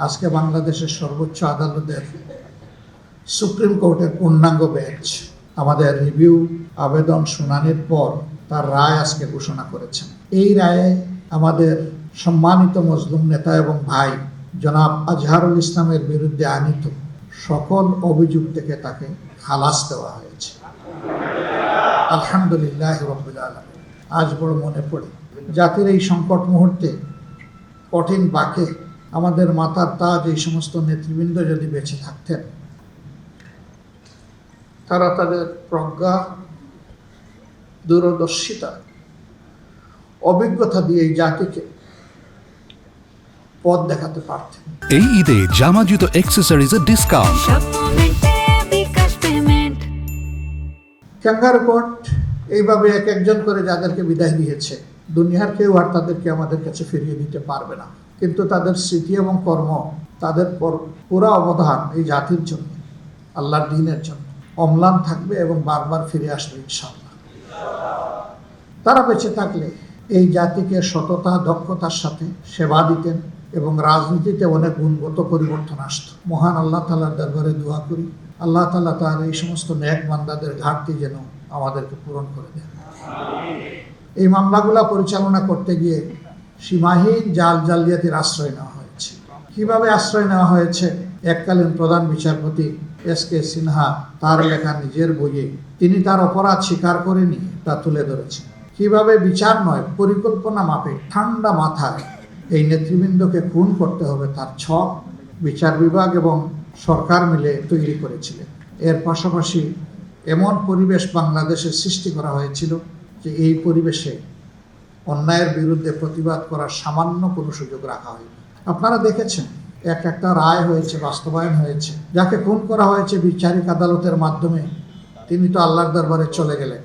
আজকে বাংলাদেশের সর্বোচ্চ আদালতের সুপ্রিম কোর্টের পূর্ণাঙ্গ বেঞ্চ আমাদের রিভিউ আবেদন শুনানির পর তার রায় আজকে ঘোষণা করেছেন। এই রায়ে আমাদের সম্মানিত মজলুম নেতা এবং ভাই জনাব আজহারুল ইসলামের বিরুদ্ধে আনীত সকল অভিযোগ থেকে তাকে খালাস দেওয়া হয়েছে। আলহামদুলিল্লাহ রাব্বিল আলামিন। আজ বড় মনে পড়ে জাতির এই সংকট মুহূর্তে কঠিন বাঁকে আমাদের মাথার তাজ এই সমস্ত নেতৃবৃন্দ যদি বেঁচে থাকতেন, তারা তাদের প্রজ্ঞা, দূরদর্শিতা, অভিজ্ঞতা দিয়ে এই জাতিকে পথ দেখাতে পারতেন। এই ঈদে জামা জুতো অ্যাক্সেসরিজের ডিসকাউন্ট। ক্যাঙ্গারু কোর্ট এইভাবে এক একজন করে যাদেরকে বিদায় দিয়েছে, দুনিয়ার কেউ আর তাদেরকে আমাদের কাছে ফিরিয়ে দিতে পারবে না। কিন্তু তাদের স্মৃতি এবং কর্ম, তাদের পুরো অবদান এই জাতির জন্য, আল্লাহর দ্বীনের জন্য অম্লান থাকবে এবং বারবার ফিরে আসবে ইনশাআল্লাহ। তারা বেঁচে থাকলে এই জাতিকে সততা, দক্ষতার সাথে সেবা দিতেন এবং রাজনীতিতে অনেক গুণগত পরিবর্তন আসত। মহান আল্লাহ তাআলার দরবারে দোয়া করি, আল্লাহ তাআলা তার এই সমস্ত নেক বান্দাদের ঘাটতি যেন আমাদেরকে পূরণ করে দেন। এই মামলাগুলা পরিচালনা করতে গিয়ে সীমাহীন জালিয়াতির আশ্রয় নেওয়া হয়েছে। কিভাবে আশ্রয় নেওয়া হয়েছে? এককালীন প্রধান বিচারপতি এস.কে. সিনহা তার লেখা নিজের বইয়ে তিনি তার অপরাধ স্বীকার করেনি তা তুলে ধরেছেন। কিভাবে বিচার নয়, পরিকল্পনা মাফিক ঠান্ডা মাথায় এই নেতৃবৃন্দকে খুন করতে হবে তার ছক বিচার বিভাগ এবং সরকার মিলে তৈরি করেছিলেন। এর পাশাপাশি এমন পরিবেশ বাংলাদেশে সৃষ্টি করা হয়েছিল যে এই পরিবেশে অন্যায়ের বিরুদ্ধে প্রতিবাদ করার সামান্য কোনো সুযোগ রাখা হয়নি। আপনারা দেখেছেন একটা রায় হয়েছে, বাস্তবায়ন হয়েছে। যাকে খুন করা হয়েছে বিচারিক আদালতের মাধ্যমে, তিনি তো আল্লাহর দরবারে চলে গেলেন,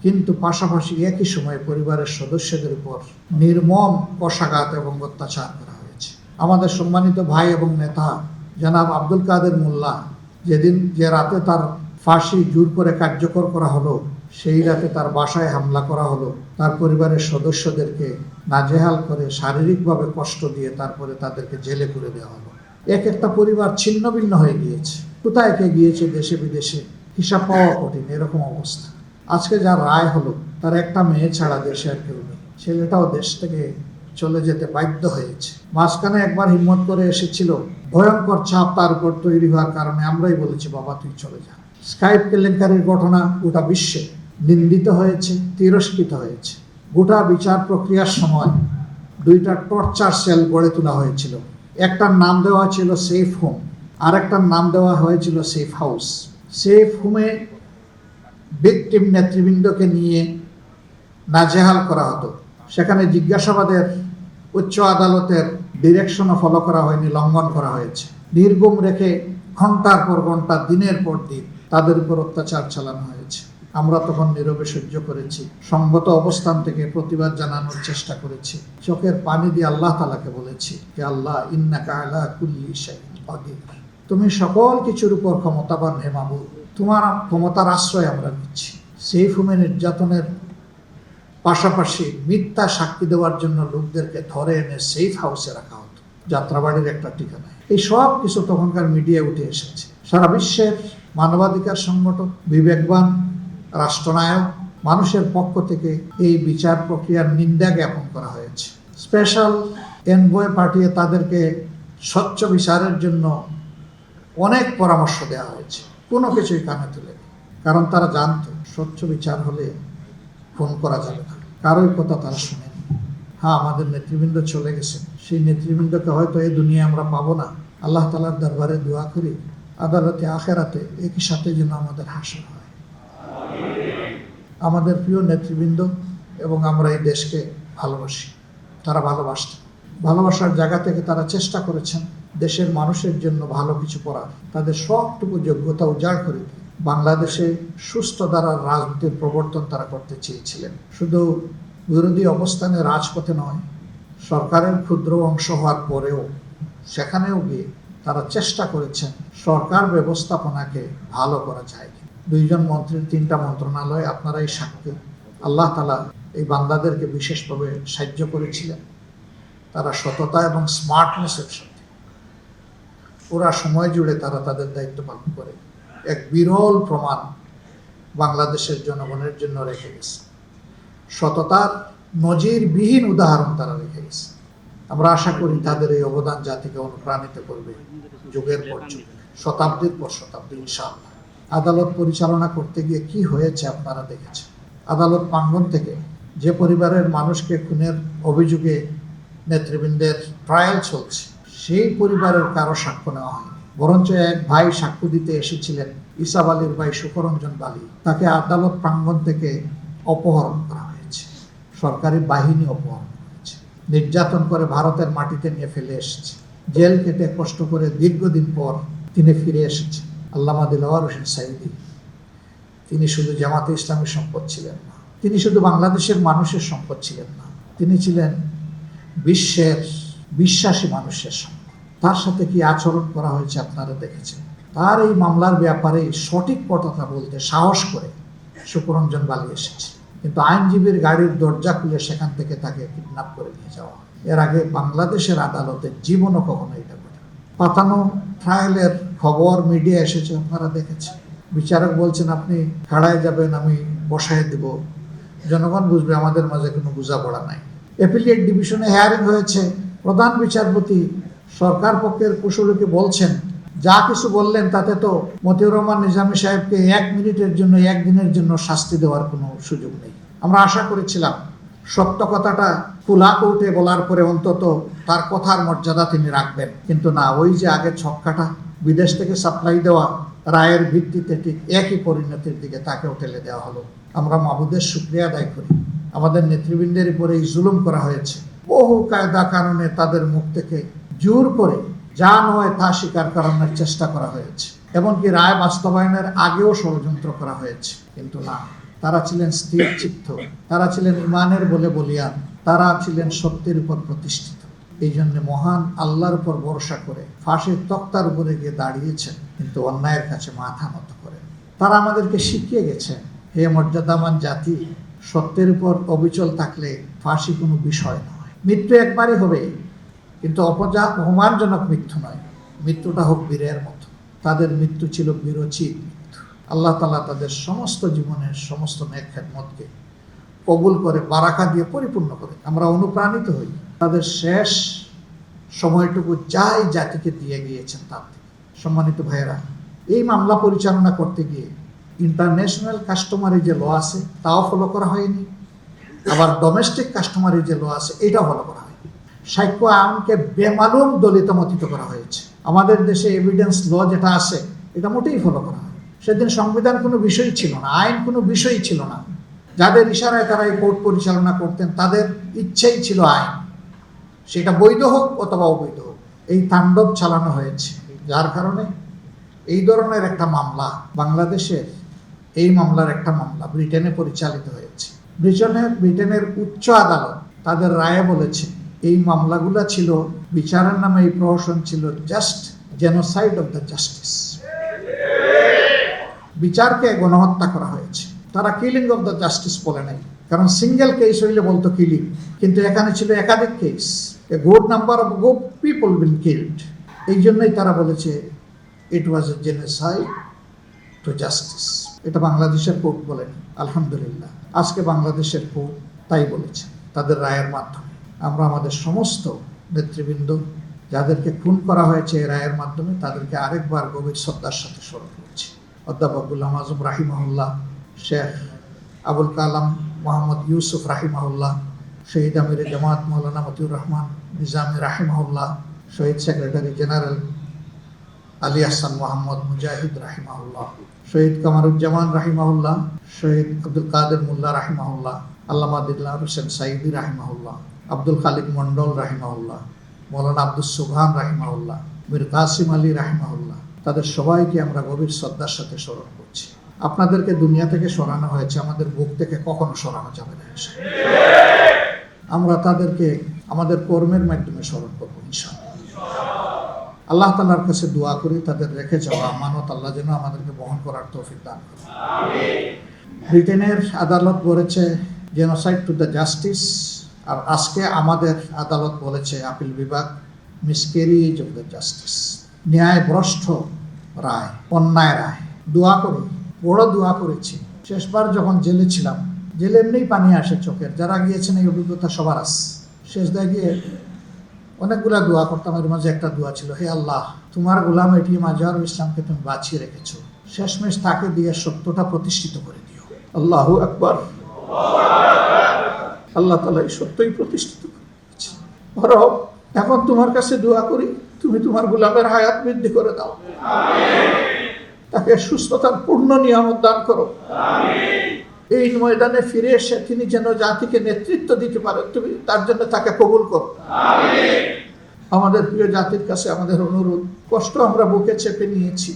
কিন্তু পাশাপাশি একই সময়ে পরিবারের সদস্যদের উপর নির্মম কষাঘাত এবং অত্যাচার করা হয়েছে। আমাদের সম্মানিত ভাই এবং নেতা জনাব আব্দুল কাদের মোল্লা, যে রাতে তার ফাঁসি জোর করে কার্যকর করা হলো, সেই রাতে তার বাসায় হামলা করা হলো, তার পরিবারের সদস্যদেরকে নাজেহাল করে শারীরিকভাবে কষ্ট দিয়ে তারপরে তাদেরকে জেলে করে দেওয়া হলো। একটা পরিবার ছিন্ন ভিন্ন হয়ে গিয়েছে, কোথায় কে গিয়েছে দেশে বিদেশে হিসাব পাওয়া কঠিন, এরকম অবস্থা। আজকে যা রায় হলো, তার একটা মেয়ে ছাড়া দেশে আর কেউ নেই। ছেলেটাও দেশ থেকে চলে যেতে বাধ্য হয়েছে। মাঝখানে একবার হিম্মত করে এসেছিল, ভয়ঙ্কর চাপ তার উপর তৈরি হওয়ার কারণে আমরাই বলেছি বাবা তুই চলে যা। স্কাইপ কেলেঙ্কারির ঘটনা গোটা বিশ্বে নিন্দিত হয়েছে, তিরস্কৃত হয়েছে। গোটা বিচার প্রক্রিয়ার সময় 2টা টর্চার সেল গড়ে তোলা হয়েছিল। একটার নাম দেওয়া ছিল সেফ হোম, আর একটার নাম দেওয়া হয়েছিল সেফ হাউস। সেফ হোমে ভিকটিম নেতৃবৃন্দকে নিয়ে নাজেহাল করা হতো। সেখানে জিজ্ঞাসাবাদের উচ্চ আদালতের ডিরেকশনও ফলো করা হয়নি, লঙ্ঘন করা হয়েছে। নির্গুম রেখে ঘন্টার পর ঘন্টা, দিনের পর দিন তাদের উপর অত্যাচার চালানো হয়েছে। আমরা তখন নীরবে সহ্য করেছি, সঙ্গত অবস্থান থেকে প্রতিবাদ জানানোর চেষ্টা করেছি। চোখের পানি দিয়ে আল্লাহ তাআলাকে বলেছি যে আল্লাহ ইন্নাকা আলা কুল্লি শাইইন কাদির, তুমি সকল কিছুর উপর ক্ষমতাবান হে মাবুদ, তোমার ক্ষমতার আশ্রয় আমরা নিচ্ছি। সেই হোমে নির্যাতনের পাশাপাশি মিথ্যা সাক্ষী দেওয়ার জন্য লোকদেরকে ধরে এনে সেফ হাউসে রাখা হতো, যাত্রাবাড়ির একটা ঠিকানায়। এই সব কিছু তখনকার মিডিয়ায় উঠে এসেছে। সারা বিশ্বের মানবাধিকার সংগঠন, বিবেকবান রাষ্ট্রনায়ক, মানুষের পক্ষ থেকে এই বিচার প্রক্রিয়ার নিন্দা জ্ঞাপন করা হয়েছে। স্পেশাল এনভয় পাঠিয়ে তাদেরকে স্বচ্ছ বিচারের জন্য অনেক পরামর্শ দেওয়া হয়েছে, কোনো কিছুই কানে তুলে, কারণ তারা জানতো স্বচ্ছ বিচার হলে ফোন করা যাবে না, কারোই কথা তারা শুনেনি। হ্যাঁ, আমাদের নেতৃবৃন্দ চলে গেছেন, সেই নেতৃবৃন্দকে হয়তো এই দুনিয়া আমরা পাবো না। আল্লাহ তাআলার দরবারে দোয়া করি আদালতে আখেরাতে একই সাথে যেন আমাদের হাসর হয়। আমাদের প্রিয় নেতৃবৃন্দ এবং আমরা এই দেশকে ভালোবাসি, তারা ভালোবাসার জায়গা থেকে তারা চেষ্টা করেছেন দেশের মানুষের জন্য ভালো কিছু করার। তাদের সবটুকু যোগ্যতা উজাড় করে দিয়ে বাংলাদেশে সুস্থ ধারার রাজনীতির প্রবর্তন তারা করতে চেয়েছিলেন। শুধু বিরোধী অবস্থানে রাজপথে নয়, সরকারের ক্ষুদ্র অংশ হওয়ার পরেও সেখানেও গিয়ে তারা চেষ্টা করেছেন সরকার ব্যবস্থাপনাকে ভালো করা যায়। 2জন মন্ত্রীর 3টা মন্ত্রণালয়, আপনারাই সাক্ষী। আল্লাহ তাআলা এই বান্দাদেরকে বিশেষভাবে সাহায্য করেছিলেন। তারা সততা এবং স্মার্টনেসের সাথে পুরা সময় জুড়ে তারা তাদের দায়িত্ব পালন করে এক বিরল প্রমাণ বাংলাদেশের জনগণের জন্য রেখে গেছে। সততার নজিরবিহীন উদাহরণ তারা রেখে গেছে। আমরা আশা করি তাদের এই অবদান জাতিকে অনুপ্রাণিত করবে যুগের পর যুগ, শতাব্দীর পর শতাব্দী ইনশাআল্লাহ। আদালত পরিচালনা করতে গিয়ে কি হয়েছে আপনারা দেখেছেন। আদালত প্রাঙ্গণ থেকে যে পরিবারের মানুষকে খুনের অভিযোগে নেতৃবৃন্দের ট্রায়াল চলছে, সেই পরিবারের কারো সাক্ষ্য নেওয়া হয়নি, বরঞ্চ এক ভাই সাক্ষ্য দিতে এসেছিলেন, ইসাব আলীর ভাই সুখরঞ্জন বালি, তাকে আদালত প্রাঙ্গণ থেকে অপহরণ করা হয়েছে, সরকারি বাহিনী অপহরণ করেছে, নির্যাতন করে ভারতের মাটিতে নিয়ে ফেলে এসেছে, জেল কেটে কষ্ট করে দীর্ঘদিন পর তিনি ফিরে এসেছেন। আল্লামা দিলওয়ার হোসেন সাইদি, তিনি শুধু জামাতে ইসলামের সম্পদ ছিলেন না, তিনি শুধু বাংলাদেশের মানুষের সম্পদ ছিলেন না, তিনি ছিলেন বিশ্বের বিশ্বাসী মানুষের সম্পদ। তার সাথে কি আচরণ করা হয়েছে আপনারা দেখেছেন। তার এই মামলার ব্যাপারে সঠিক কথা বলতে সাহস করে সুখরঞ্জন বালি এসেছে, কিন্তু আইনজীবীর গাড়ির দরজা খুলে সেখান থেকে তাকে কিডন্যাপ করে নিয়ে যাওয়া হয়। এর আগে বাংলাদেশের আদালতে জীবনও কখনো এটা ঘটে। পাতানো ট্রায়ালের খবর মিডিয়া এসেছে, আপনারা দেখেছেন। বিচারক বলছেন আপনি খাড়ায় যাবেন, আমি বসায় দেব, জনগণ বুঝবে আমাদের মাঝে কোনো বোঝাপড়া নাই। অ্যাপিলিয়েট ডিভিশনে হেয়ারিং হয়েছে, প্রধান বিচারপতি সরকার পক্ষের কুশলীকে বলছেন যা কিছু বললেন তাতে তো মতিউর রহমান নিজামী সাহেবকে 1 মিনিটের জন্য 1 দিনের জন্য শাস্তি দেওয়ার কোনো সুযোগ নেই। আমরা আশা করেছিলাম সত্য কথাটা খোলা কোর্টে বলার পরে অন্তত তার কথার মর্যাদা তিনি রাখবেন, কিন্তু না, ওই যে আগে ছক্কাটা বিদেশ থেকে সাপ্লাই দেওয়া রায়ের ভিত্তিতে ঠিক একই পরিণতির দিকে তাকেও ঠেলে দেওয়া হলো। আমরা মাবুদের শুকরিয়া আদায় করি, আমাদের নেতৃবৃন্দের উপরে এই জুলুম করা হয়েছে, বহু কায়দা কারণে তাদের মুখ থেকে জোর করে যা নয় তা স্বীকার করানোর চেষ্টা করা হয়েছে, এমনকি রায় বাস্তবায়নের আগেও ষড়যন্ত্র করা হয়েছে, কিন্তু না, তারা ছিলেন স্থির চিত্ত, তারা ছিলেন ইমানের বলে বলিয়ান, তারা ছিলেন সত্যের উপর প্রতিষ্ঠিত। এই জন্য মহান আল্লাহর উপর ভরসা করে ফাঁসির তক্তার উপরে গিয়ে দাঁড়িয়েছেন, কিন্তু অন্যায়ের কাছে মাথা নত করেন। তারা আমাদেরকে শিখিয়ে গেছেন, হে মর্যাদামান জাতি, সত্যের উপর অবিচল থাকলে ফাঁসি কোনো বিষয় নয়। মৃত্যু একবারই হবে, কিন্তু অপমানজনক মৃত্যু নয়, মৃত্যুটা হোক বীরের মতো। তাদের মৃত্যু ছিল বীরোচিত মৃত্যু। আল্লাহ তাআলা তাদের সমস্ত জীবনের সমস্ত নেক খেদমতকে কবুল করে বারাকা দিয়ে পরিপূর্ণ করে আমরা অনুপ্রাণিত হই। তাদের শেষ সময়টুকু যাই জাতিকে দিয়ে গিয়েছেন তার থেকে। সম্মানিত ভাইয়েরা, এই মামলা পরিচালনা করতে গিয়ে ইন্টারন্যাশনাল কাস্টমারি যে ল আছে তাও ফলো করা হয়নি, আবার ডোমেস্টিক কাস্টমারি যে ল আছে এটাও ফলো করা হয়নি। সাক্ষ্য আইনকে বেমালুম দলিতমতিত করা হয়েছে। আমাদের দেশে এভিডেন্স ল যেটা আছে এটা মোটেই ফলো করা হয়। সেদিন সংবিধান কোনো বিষয় ছিল না, আইন কোনো বিষয়ই ছিল না। যাদের ইশারায় তারা এই কোর্ট পরিচালনা করতেন তাদের ইচ্ছেই ছিল আইন, সেটা বৈধ হোক অথবা অবৈধ হোক, এই তাণ্ডব চালানো হয়েছে। যার কারণে এই ধরনের একটা মামলা বাংলাদেশের, এই মামলার একটা মামলা ব্রিটেনে পরিচালিত হয়েছে। ব্রিটেনের উচ্চ আদালত তাদের রায়ে বলেছে এই মামলাগুলো ছিল, বিচারের নামে এই প্রহসন ছিল just genocide of the justice. বিচারকে গণহত্যা করা হয়েছে। তারা কিলিং অফ দ্য জাস্টিস বলে নাই, কারণ সিঙ্গেল কেস হইলে বলতো কিলিং, কিন্তু এখানে ছিল একাধিক case, a good number of good people been killed. এই জন্যই তারা বলেছে it was a genocide to justice. এটা বাংলাদেশের কোর্ট বলেনি। আলহামদুলিল্লাহ, আজকে বাংলাদেশের কোর্ট তাই বলেছে তাদের রায়ের মাধ্যমে। আমরা আমাদের সমস্ত নেতৃবৃন্দ যাদেরকে খুন করা হয়েছে এই রায়ের মাধ্যমে তাদেরকে আরেকবার গভীর শ্রদ্ধার সাথে স্মরণ করছি। অধ্যাপক গুলাম আজম রাহিমাহুল্লাহ, শেখ আবুল কালাম মোহাম্মদ ইউসুফ রাহিমাহুল্লাহ, শহীদ আমির জামাত মৌলানা মতিউর রহমান নিজামী রাহিমাহুল্লাহ, শহীদ সেক্রেটারি জেনারেল আলী আহসান মোহাম্মদ মুজাহিদ রাহিমাহুল্লাহ, শহীদ কামারুজ্জামান রাহিমাহুল্লাহ, শহীদ আব্দুল কাদের মোল্লা রাহিমাহুল্লাহ, আল্লামা দিলওয়ার হোসেন সাইদি রাহিমাহুল্লাহ, আব্দুল খালিক মন্ডল রাহিমাহুল্লাহ, মৌলানা আব্দুল সুবহান রাহিমাহুল্লাহ, মীর কাসিম আলী রাহিমাহুল্লাহ, তাদের সবাইকে আমরা গভীর শ্রদ্ধার সাথে স্মরণ করছি। আপনাদেরকে দুনিয়া থেকে সরানো হয়েছে, আমাদের বুক থেকে কখনো সরানো যাবে না। আমরা তাদেরকে আমাদের কর্মের মাধ্যমে স্মরণ করবো ইনশাআল্লাহ। আল্লাহ তাআলার কাছে দোয়া করি তাদের রেখে যাওয়া আমানত আল্লাহ যেন আমাদেরকে বহন করার তৌফিক দান করেন। ব্রিটেনের আদালত বলেছে জেনোসাইড টু দ্য জাস্টিস, আর আজকে আমাদের আদালত বলেছে আপিল বিভাগ মিসক্যারিজ অফ দ্য জাস্টিস। ন্যায়ভ্রষ্ট রায়, অন্যায় রায়। দোয়া করি, বড় দোয়া করেছি। শেষবার যখন জেলে ছিলাম, জেলে এমনিই পানি আসে চোখের, যারা গিয়েছেন এই অভিজ্ঞতা সবার আছে। শেষদায় গিয়ে অনেকগুলা দোয়া করতাম, এর মাঝে একটা দোয়া ছিল, হে আল্লাহ, তোমার গোলাম এটিএম আজহারুল ইসলামকে তুমি বাঁচিয়ে রেখেছো, শেষমেশ তাকে দিয়ে সত্যটা প্রতিষ্ঠিত করে দিও। আল্লাহু আকবার। আল্লাহ তাআলা এই সত্যই প্রতিষ্ঠিত করেছে। রব, এখন তোমার কাছে দোয়া করি, তুমি তোমার গোলামের হায়াত বৃদ্ধি করে দাও, তাকে সুস্থতার পূর্ণ নিয়ামত দান করো। এই ময়দানে ফিরে এসে তিনি যেন জাতিকে নেতৃত্ব দিতে পারে, তুমি তার জন্য তাকে কবুল করো। আমাদের প্রিয় জাতির কাছে আমাদের অনুরোধ, কষ্ট আমরা বুকে চেপে নিয়েছি,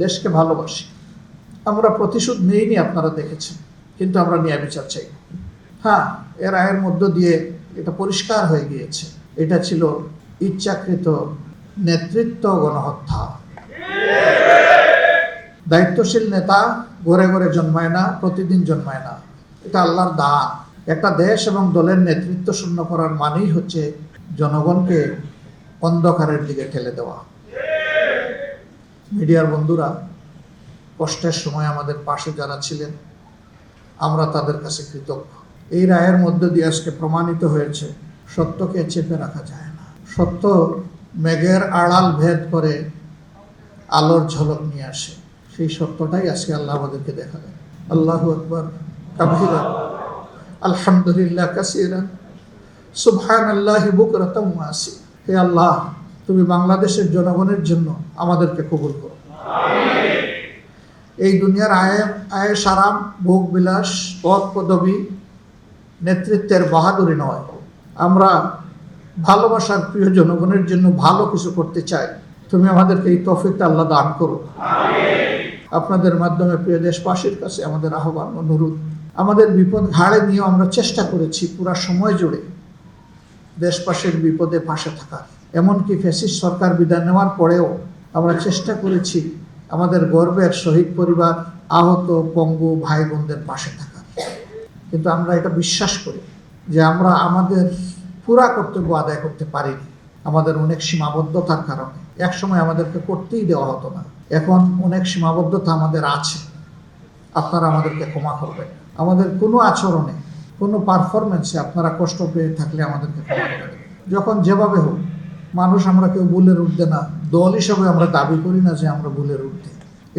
দেশকে ভালোবাসি, আমরা প্রতিশোধ নেইনি, আপনারা দেখেছেন, কিন্তু আমরা ন্যায় বিচার চাই। হ্যাঁ, এর রায়ের মধ্য দিয়ে এটা পরিষ্কার হয়ে গিয়েছে, এটা ছিল ইচ্ছাকৃত নেতৃত্ব গণহত্যা। দায়িত্বশীল নেতা ঘরে ঘরে জন্মায় না, প্রতিদিন জন্মায় না, এটা আল্লাহর দান। একটা দেশ এবং দলের নেতৃত্ব শূন্য করার মানেই হচ্ছে জনগণকে অন্ধকারের দিকে ঠেলে দেওয়া। মিডিয়ার বন্ধুরা, কষ্টের সময় আমাদের পাশে যারা ছিলেন, আমরা তাদের কাছে কৃতজ্ঞ। এই রায়ের মধ্য দিয়ে আজকে প্রমাণিত হয়েছে সত্যকে চেপে রাখা যায় না। সত্য মেঘের আড়াল ভেদ করে আলোর ঝলক নিয়ে আসে, সেই সত্যটাই আজকে আল্লাহ আমাদেরকে দেখালেন। আল্লাহু আকবার কাবীরা, আলহামদুলিল্লাহ কাসীরা, সুবহানাল্লাহি বুকরাতাম ওয়া আসীলা। হে আল্লাহ, তুমি বাংলাদেশের জনগণের জন্য আমাদেরকে কবুল করো। এই দুনিয়ার আয়েশ আরাম, ভোগ বিলাস, পদ পদবী, নেতৃত্বের বাহাদুরি নয়, আমরা ভালোবাসার প্রিয় জনগণের জন্য ভালো কিছু করতে চাই। তুমি আমাদেরকে এই তৌফিকটা আল্লাহ দান করো। আপনাদের মাধ্যমে প্রিয় দেশবাসীর কাছে আমাদের আহ্বান, অনুরোধ, আমাদের বিপদ ঘাড়ে নিয়েও আমরা চেষ্টা করেছি পুরা সময় জুড়ে দেশবাসীর বিপদে পাশে থাকার। এমনকি ফ্যাসিস্ট সরকার বিদায় নেওয়ার পরেও আমরা চেষ্টা করেছি আমাদের গর্বের শহীদ পরিবার, আহত পঙ্গু ভাই বোনদের পাশে থাকার। কিন্তু আমরা এটা বিশ্বাস করি যে আমরা আমাদের পুরা কর্তব্য আদায় করতে পারিনি, আমাদের অনেক সীমাবদ্ধতার কারণে। একসময় আমাদেরকে করতেই দেওয়া হতো না, এখন অনেক সীমাবদ্ধতা আমাদের আছে, আপনারা আমাদেরকে ক্ষমা করবেন। আমাদের কোনো আচরণে, কোনো পারফরমেন্সে আপনারা কষ্ট পেয়ে থাকলে আমাদেরকে ক্ষমা করে দেবেন। যখন যেভাবে হোক, মানুষ আমরা কেউ ভুলের ঊর্ধ্বে না, দল হিসাবে আমরা দাবি করি না যে আমরা ভুলের ঊর্ধ্বে।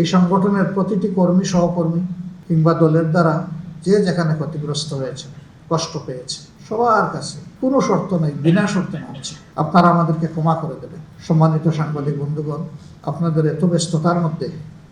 এই সংগঠনের প্রতিটি কর্মী, সহকর্মী কিংবা দলের দ্বারা যে যেখানে ক্ষতিগ্রস্ত হয়েছে, কষ্ট পেয়েছে, সবার কাছে কোনো শর্ত নেই, বিনা শর্তে মানছি, আপনারা আমাদেরকে ক্ষমা করে দেবেন। সম্মানিত সাংবাদিক বন্ধুগণ, আপনাদের এত ব্যস্ততার মধ্যে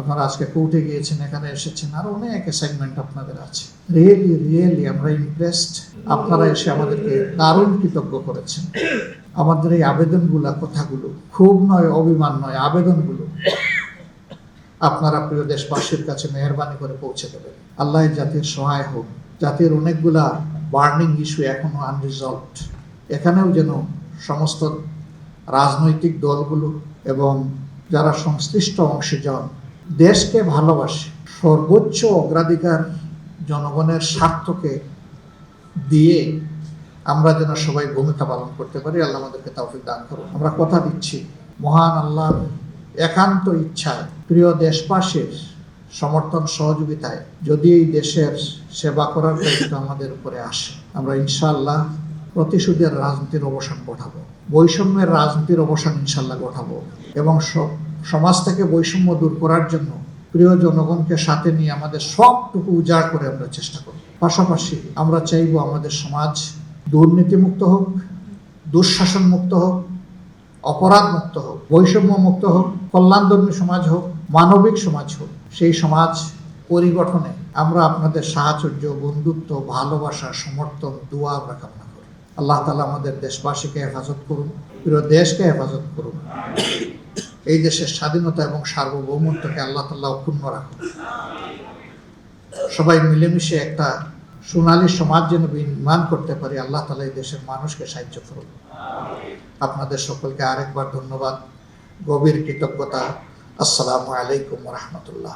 আপনারা আজকে কোর্টে গিয়েছেন, এখানে এসেছেন, আরো অনেক অ্যাসাইনমেন্ট আপনাদের আছে। রিয়েলি আমরা ইমপ্রেসড। আপনারা এসে আমাদেরকে দারুণ কৃতজ্ঞ করেছেন। আমাদের এই আবেদনগুলা, কথাগুলো খুব নয়, অভিমান নয়, আবেদনগুলো আপনারা প্রিয় দেশবাসীর কাছে মেহরবানি করে পৌঁছে দেবেন। আল্লাহ জাতির সহায় হোক। জাতির অনেকগুলা বার্নিং ইস্যু এখনো আনরিজলভড, এখানেও যেন সমস্ত রাজনৈতিক দলগুলো এবং যারা সংশ্লিষ্ট অংশীজন দেশকে ভালোবাসে, সর্বোচ্চ অগ্রাধিকার জনগণের স্বার্থকে দিয়ে আমরা যেন সবাই ভূমিকা পালন করতে পারি। আল্লাহ আমাদেরকে তৌফিক দান করুন। আমরা কথা দিচ্ছি, মহান আল্লাহর একান্ত ইচ্ছায়, প্রিয় দেশবাসীর সমর্থন সহযোগিতায় যদি এই দেশের সেবা করার দায়িত্ব আমাদের উপরে আসে, আমরা ইনশাআল্লাহ প্রতিশোধের রাজনীতির অবসান ঘটাবো, বৈষম্যের রাজনীতির অবসান ইনশাআল্লাহ ঘটাবো এবং সমাজ থেকে বৈষম্য দূর করার জন্য প্রিয় জনগণকে সাথে নিয়ে আমাদের সবটুকু উজাড় করে আমরা চেষ্টা করি। পাশাপাশি আমরা চাইবো আমাদের সমাজ দুর্নীতিমুক্ত হোক, দুঃশাসন মুক্ত হোক, অপরাধ মুক্ত হোক, বৈষম্য মুক্ত হোক, কল্যাণধর্মী সমাজ হোক, মানবিক সমাজ হোক। সেই সমাজ পরিগঠনে আমরা আপনাদের সাহচর্য, বন্ধুত্ব, ভালোবাসা, সমর্থন, দোয়া আমরা কামনা করি। আল্লাহ তাআলা আমাদের দেশবাসীকে হেফাজত করুন, পুরো দেশকে হেফাজত করুন। এই দেশের স্বাধীনতা এবং সার্বভৌমত্বকে আল্লাহ তাআলা অক্ষুণ্ণ রাখুন। সবাই মিলেমিশে একটা সোনালী সমাজ যেন নির্মাণ করতে পারি, আল্লাহ তাআলা এই দেশের মানুষকে সাহায্য করুন। আপনাদের সকলকে আরেকবার ধন্যবাদ, গভীর কৃতজ্ঞতা। আসসালামু আলাইকুম ওয়া রাহমাতুল্লাহ।